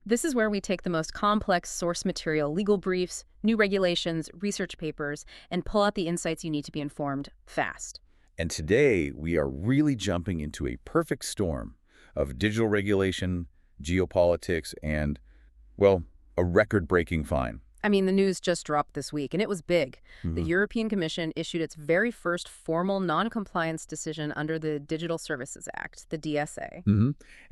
This is where we take the most complex source material, legal briefs, new regulations, research papers, and pull out the insights you need to be informed fast. And today, we are really jumping into a perfect storm of digital regulation, geopolitics, and, well, a record-breaking fine. I mean, the news just dropped this week, and it was big. The Mhm. European Commission issued its very first formal non-compliance decision under the Digital Services Act, the DSA.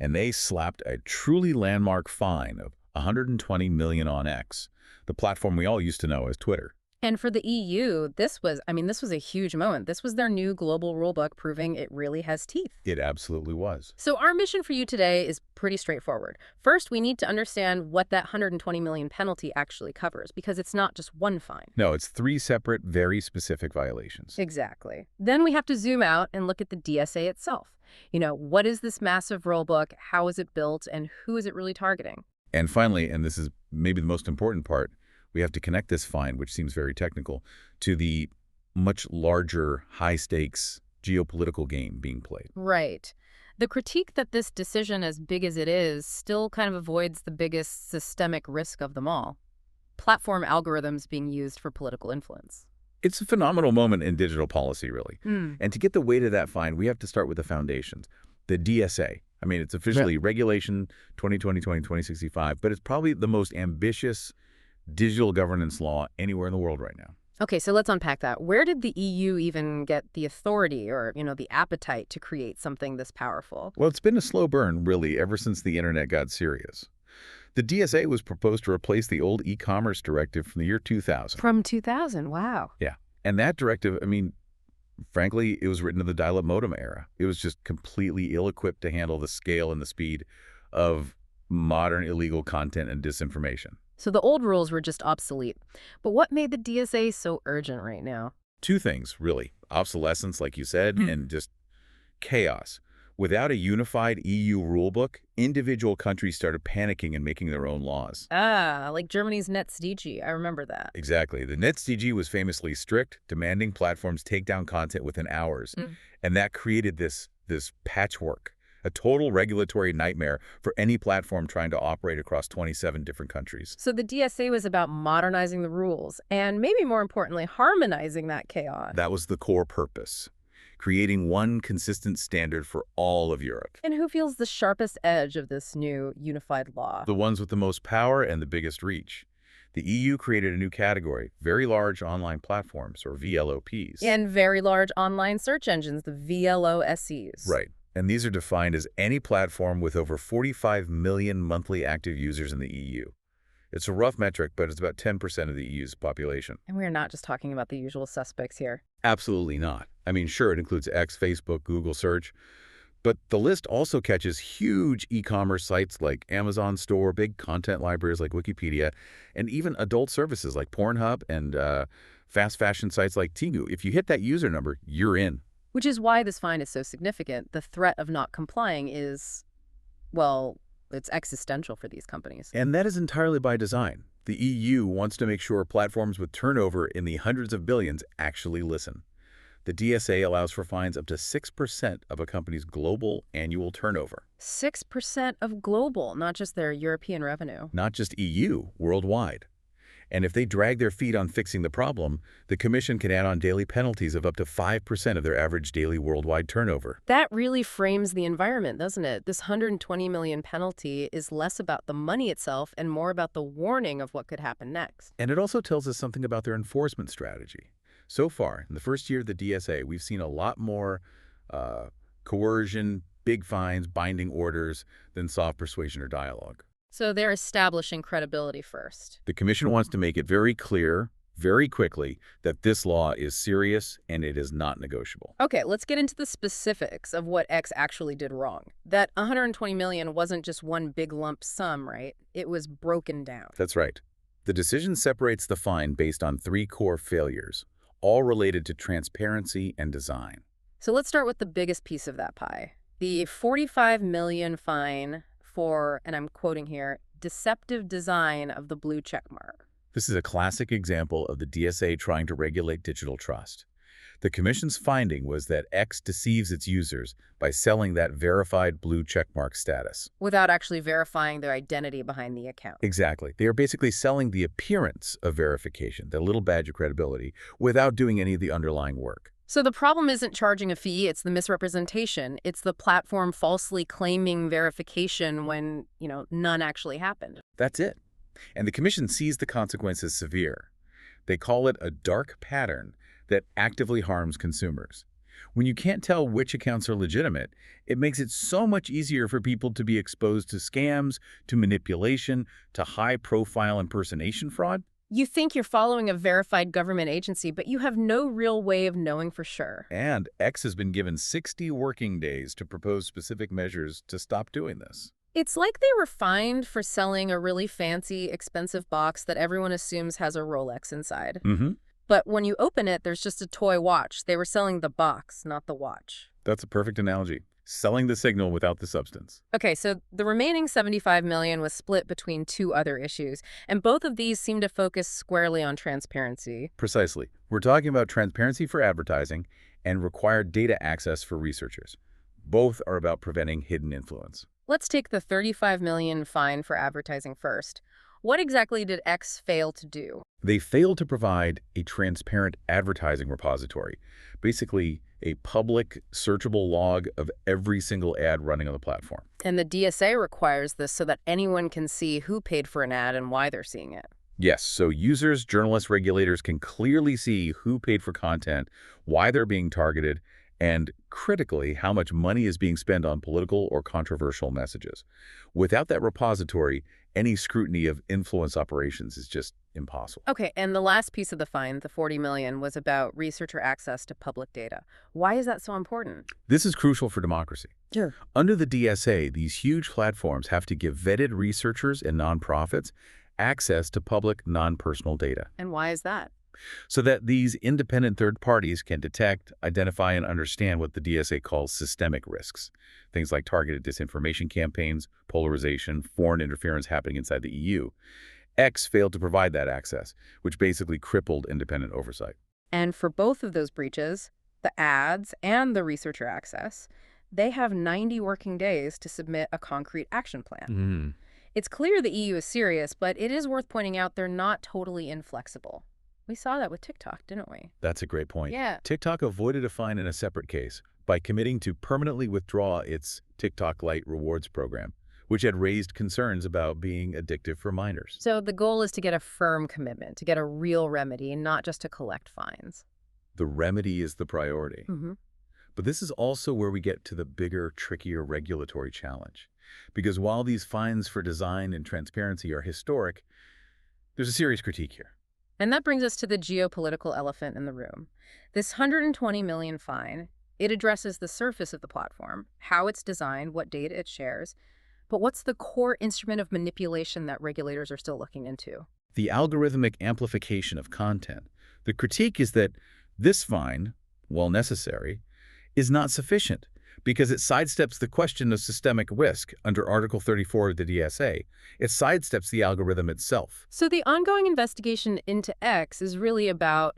And they slapped a truly landmark fine of 120 million on X, the platform we all used to know as Twitter. And for the EU, this was a huge moment. This was their new global rulebook proving it really has teeth. It absolutely was. So our mission for you today is pretty straightforward. First, we need to understand what that 120 million penalty actually covers, because it's not just one fine. No, it's three separate, very specific violations. Exactly. Then we have to zoom out and look at the DSA itself. What is this massive rulebook? How is it built? And who is it really targeting? And finally, and this is maybe the most important part, we have to connect this fine, which seems very technical, to the much larger, high-stakes geopolitical game being played. Right. The critique that this decision, as big as it is, still kind of avoids the biggest systemic risk of them all: platform algorithms being used for political influence. It's a phenomenal moment in digital policy, really. And to get the weight of that fine, we have to start with the foundations. The DSA. I mean, it's officially Regulation 2020-2065, but it's probably the most ambitious digital governance law anywhere in the world right now. Okay, so let's unpack that. Where did the EU even get the authority or, the appetite to create something this powerful? Well, it's been a slow burn, really, ever since the internet got serious. The DSA was proposed to replace the old e-commerce directive from the year 2000. From 2000, wow. Yeah. And that directive, I mean, frankly, it was written in the dial-up modem era. It was just completely ill-equipped to handle the scale and the speed of modern illegal content and disinformation. So the old rules were just obsolete. But what made the DSA so urgent right now? Two things, really. Obsolescence, like you said, and just chaos. Without a unified EU rulebook, individual countries started panicking and making their own laws. Ah, like Germany's NetzDG. I remember that. Exactly. The NetzDG was famously strict, demanding platforms take down content within hours. And that created this patchwork, a total regulatory nightmare for any platform trying to operate across 27 different countries. So the DSA was about modernizing the rules and, maybe more importantly, harmonizing that chaos. That was the core purpose, creating one consistent standard for all of Europe. And who feels the sharpest edge of this new unified law? The ones with the most power and the biggest reach. The EU created a new category, very large online platforms, or VLOPs. And very large online search engines, the VLOSEs. Right. And these are defined as any platform with over 45 million monthly active users in the EU. It's a rough metric, but it's about 10% of the EU's population. And we're not just talking about the usual suspects here. Absolutely not. I mean, sure, it includes X, Facebook, Google Search, but the list also catches huge e-commerce sites like Amazon Store, big content libraries like Wikipedia, and even adult services like Pornhub and fast fashion sites like Temu. If you hit that user number, you're in. Which is why this fine is so significant. The threat of not complying is, well, it's existential for these companies. And that is entirely by design. The EU wants to make sure platforms with turnover in the hundreds of billions actually listen. The DSA allows for fines up to 6% of a company's global annual turnover. 6% of global, not just their European revenue. Not just EU, worldwide. And if they drag their feet on fixing the problem, the Commission can add on daily penalties of up to 5% of their average daily worldwide turnover. That really frames the environment, doesn't it? This 120 million penalty is less about the money itself and more about the warning of what could happen next. And it also tells us something about their enforcement strategy. So far, in the first year of the DSA, we've seen a lot more coercion, big fines, binding orders than soft persuasion or dialogue. So they're establishing credibility first. The Commission wants to make it very clear, very quickly, that this law is serious and it is not negotiable. Okay, let's get into the specifics of what X actually did wrong. That 120 million wasn't just one big lump sum, right? It was broken down. That's right. The decision separates the fine based on three core failures, all related to transparency and design. So let's start with the biggest piece of that pie. The 45 million fine for, and I'm quoting here, deceptive design of the blue checkmark. This is a classic example of the DSA trying to regulate digital trust. The Commission's finding was that X deceives its users by selling that verified blue checkmark status. Without actually verifying their identity behind the account. Exactly. They are basically selling the appearance of verification, that little badge of credibility, without doing any of the underlying work. So the problem isn't charging a fee, it's the misrepresentation. It's the platform falsely claiming verification when, none actually happened. That's it. And the Commission sees the consequences severe. They call it a dark pattern that actively harms consumers. When you can't tell which accounts are legitimate, it makes it so much easier for people to be exposed to scams, to manipulation, to high-profile impersonation fraud. You think you're following a verified government agency, but you have no real way of knowing for sure. And X has been given 60 working days to propose specific measures to stop doing this. It's like they were fined for selling a really fancy, expensive box that everyone assumes has a Rolex inside. Mm-hmm. But when you open it, there's just a toy watch. They were selling the box, not the watch. That's a perfect analogy. Selling the signal without the substance. Okay, so the remaining $75 million was split between two other issues, and both of these seem to focus squarely on transparency. Precisely. We're talking about transparency for advertising and required data access for researchers. Both are about preventing hidden influence. Let's take the $35 million fine for advertising first. What exactly did X fail to do? They failed to provide a transparent advertising repository, basically a public, searchable log of every single ad running on the platform. And the DSA requires this so that anyone can see who paid for an ad and why they're seeing it. Yes, so users, journalists, regulators can clearly see who paid for content, why they're being targeted, and critically, how much money is being spent on political or controversial messages. Without that repository, any scrutiny of influence operations is just impossible. Okay, and the last piece of the fine, the $40 million, was about researcher access to public data. Why is that so important? This is crucial for democracy. Sure. Under the DSA, these huge platforms have to give vetted researchers and nonprofits access to public, non-personal data. And why is that? So that these independent third parties can detect, identify, and understand what the DSA calls systemic risks. Things like targeted disinformation campaigns, polarization, foreign interference happening inside the EU. X failed to provide that access, which basically crippled independent oversight. And for both of those breaches, the ads and the researcher access, they have 90 working days to submit a concrete action plan. It's clear the EU is serious, but it is worth pointing out they're not totally inflexible. We saw that with TikTok, didn't we? That's a great point. Yeah. TikTok avoided a fine in a separate case by committing to permanently withdraw its TikTok Lite rewards program, which had raised concerns about being addictive for minors. So the goal is to get a firm commitment, to get a real remedy, not just to collect fines. The remedy is the priority. Mm-hmm. But this is also where we get to the bigger, trickier regulatory challenge. Because while these fines for design and transparency are historic, there's a serious critique here. And that brings us to the geopolitical elephant in the room. This $120 million fine, it addresses the surface of the platform, how it's designed, what data it shares. But what's the core instrument of manipulation that regulators are still looking into? The algorithmic amplification of content. The critique is that this fine, while necessary, is not sufficient because it sidesteps the question of systemic risk under Article 34 of the DSA. It sidesteps the algorithm itself. So the ongoing investigation into X is really about,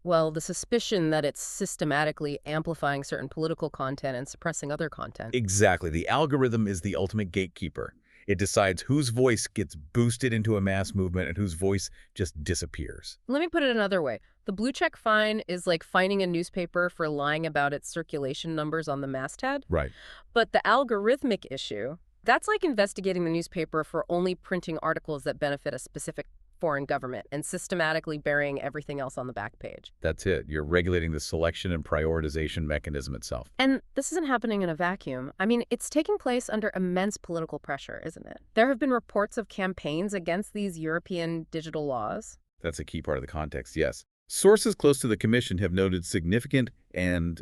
well, the suspicion that it's systematically amplifying certain political content and suppressing other content. Exactly. The algorithm is the ultimate gatekeeper. It decides whose voice gets boosted into a mass movement and whose voice just disappears. Let me put it another way. The blue check fine is like fining a newspaper for lying about its circulation numbers on the masthead. Right. But the algorithmic issue, that's like investigating the newspaper for only printing articles that benefit a specific foreign government and systematically burying everything else on the back page. That's it. You're regulating the selection and prioritization mechanism itself. And this isn't happening in a vacuum. I mean, it's taking place under immense political pressure, isn't it? There have been reports of campaigns against these European digital laws. That's a key part of the context, yes. Sources close to the Commission have noted significant and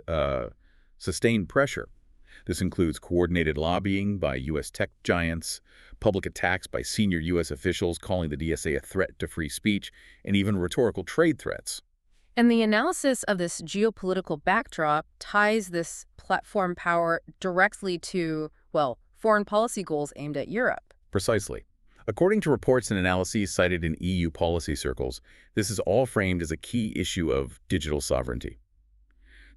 sustained pressure. This includes coordinated lobbying by U.S. tech giants, public attacks by senior U.S. officials calling the DSA a threat to free speech, and even rhetorical trade threats. And the analysis of this geopolitical backdrop ties this platform power directly to, well, foreign policy goals aimed at Europe. Precisely. According to reports and analyses cited in EU policy circles, this is all framed as a key issue of digital sovereignty.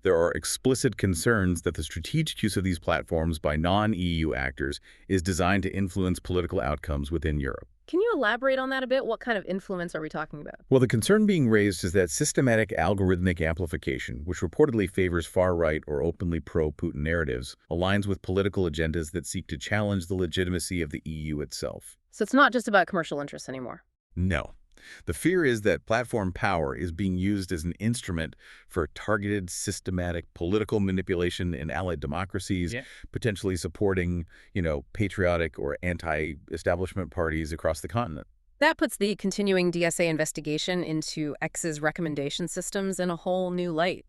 There are explicit concerns that the strategic use of these platforms by non-EU actors is designed to influence political outcomes within Europe. Can you elaborate on that a bit? What kind of influence are we talking about? Well, the concern being raised is that systematic algorithmic amplification, which reportedly favors far-right or openly pro-Putin narratives, aligns with political agendas that seek to challenge the legitimacy of the EU itself. So it's not just about commercial interests anymore. No. The fear is that platform power is being used as an instrument for targeted, systematic political manipulation in allied democracies, potentially supporting, patriotic or anti-establishment parties across the continent. That puts the continuing DSA investigation into X's recommendation systems in a whole new light.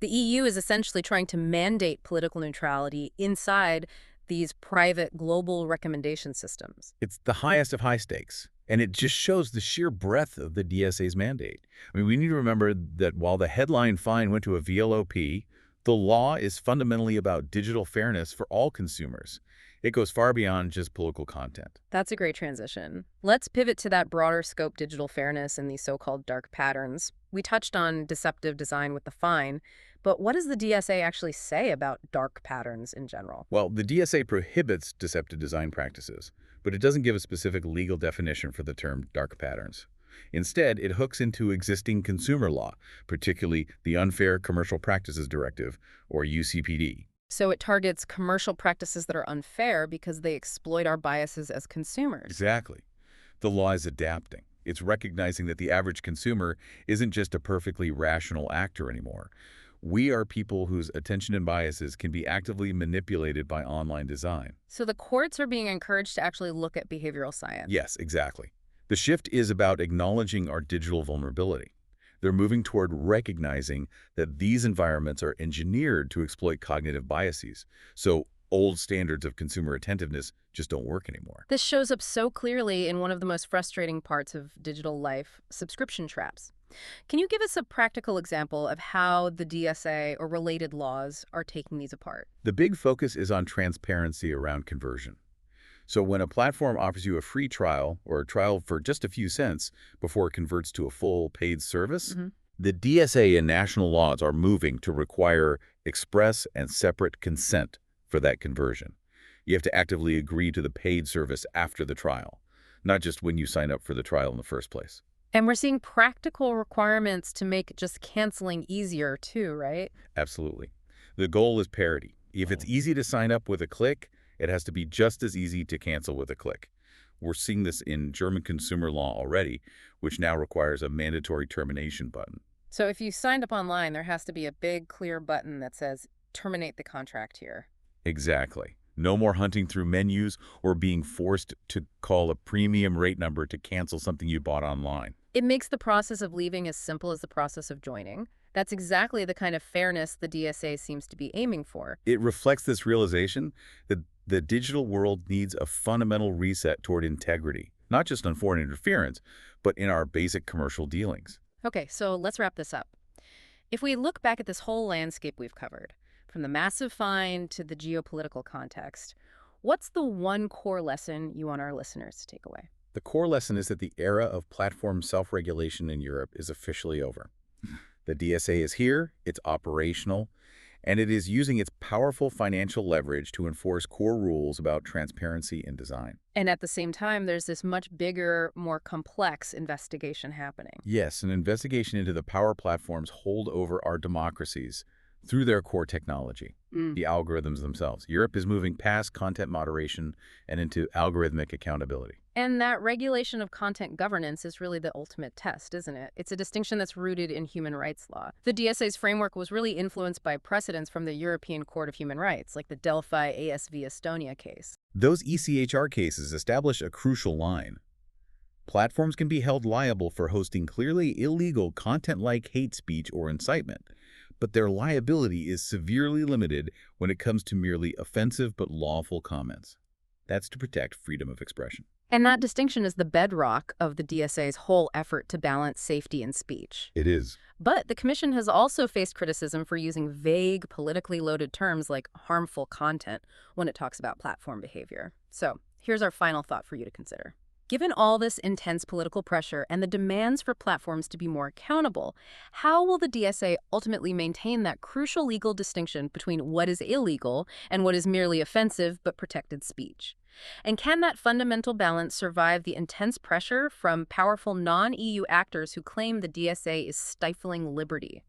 The EU is essentially trying to mandate political neutrality inside these private global recommendation systems. It's the highest of high stakes, and it just shows the sheer breadth of the DSA's mandate. I mean, we need to remember that while the headline fine went to a VLOP, the law is fundamentally about digital fairness for all consumers. It goes far beyond just political content. That's a great transition. Let's pivot to that broader scope digital fairness and these so-called dark patterns. We touched on deceptive design with the fine, but what does the DSA actually say about dark patterns in general? Well, the DSA prohibits deceptive design practices, but it doesn't give a specific legal definition for the term dark patterns. Instead, it hooks into existing consumer law, particularly the Unfair Commercial Practices Directive, or UCPD. So it targets commercial practices that are unfair because they exploit our biases as consumers. Exactly. The law is adapting. It's recognizing that the average consumer isn't just a perfectly rational actor anymore. We are people whose attention and biases can be actively manipulated by online design. So the courts are being encouraged to actually look at behavioral science. Yes, exactly. The shift is about acknowledging our digital vulnerability. They're moving toward recognizing that these environments are engineered to exploit cognitive biases. So old standards of consumer attentiveness just don't work anymore. This shows up so clearly in one of the most frustrating parts of digital life, subscription traps. Can you give us a practical example of how the DSA or related laws are taking these apart? The big focus is on transparency around conversion. So when a platform offers you a free trial or a trial for just a few cents before it converts to a full paid service, the DSA and national laws are moving to require express and separate consent for that conversion. You have to actively agree to the paid service after the trial, not just when you sign up for the trial in the first place. And we're seeing practical requirements to make just canceling easier too, right? Absolutely. The goal is parity. If it's easy to sign up with a click, it has to be just as easy to cancel with a click. We're seeing this in German consumer law already, which now requires a mandatory termination button. So if you signed up online, there has to be a big, clear button that says, terminate the contract here. Exactly. No more hunting through menus or being forced to call a premium rate number to cancel something you bought online. It makes the process of leaving as simple as the process of joining. That's exactly the kind of fairness the DSA seems to be aiming for. It reflects this realization that the digital world needs a fundamental reset toward integrity, not just on foreign interference, but in our basic commercial dealings. Okay, so let's wrap this up. If we look back at this whole landscape we've covered, from the massive fine to the geopolitical context, what's the one core lesson you want our listeners to take away? The core lesson is that the era of platform self-regulation in Europe is officially over. The DSA is here, it's operational, and it is using its powerful financial leverage to enforce core rules about transparency in design. And at the same time, there's this much bigger, more complex investigation happening. Yes, an investigation into the power platforms hold over our democracies through their core technology, the algorithms themselves. Europe is moving past content moderation and into algorithmic accountability. And that regulation of content governance is really the ultimate test, isn't it? It's a distinction that's rooted in human rights law. The DSA's framework was really influenced by precedents from the European Court of Human Rights, like the Delphi ASV Estonia case. Those ECHR cases establish a crucial line. Platforms can be held liable for hosting clearly illegal content like hate speech or incitement, but their liability is severely limited when it comes to merely offensive but lawful comments. That's to protect freedom of expression. And that distinction is the bedrock of the DSA's whole effort to balance safety and speech. It is. But the Commission has also faced criticism for using vague, politically loaded terms like harmful content when it talks about platform behavior. So here's our final thought for you to consider. Given all this intense political pressure and the demands for platforms to be more accountable, how will the DSA ultimately maintain that crucial legal distinction between what is illegal and what is merely offensive but protected speech? And can that fundamental balance survive the intense pressure from powerful non-EU actors who claim the DSA is stifling liberty?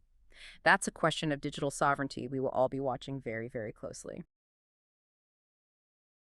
That's a question of digital sovereignty we will all be watching very, very closely.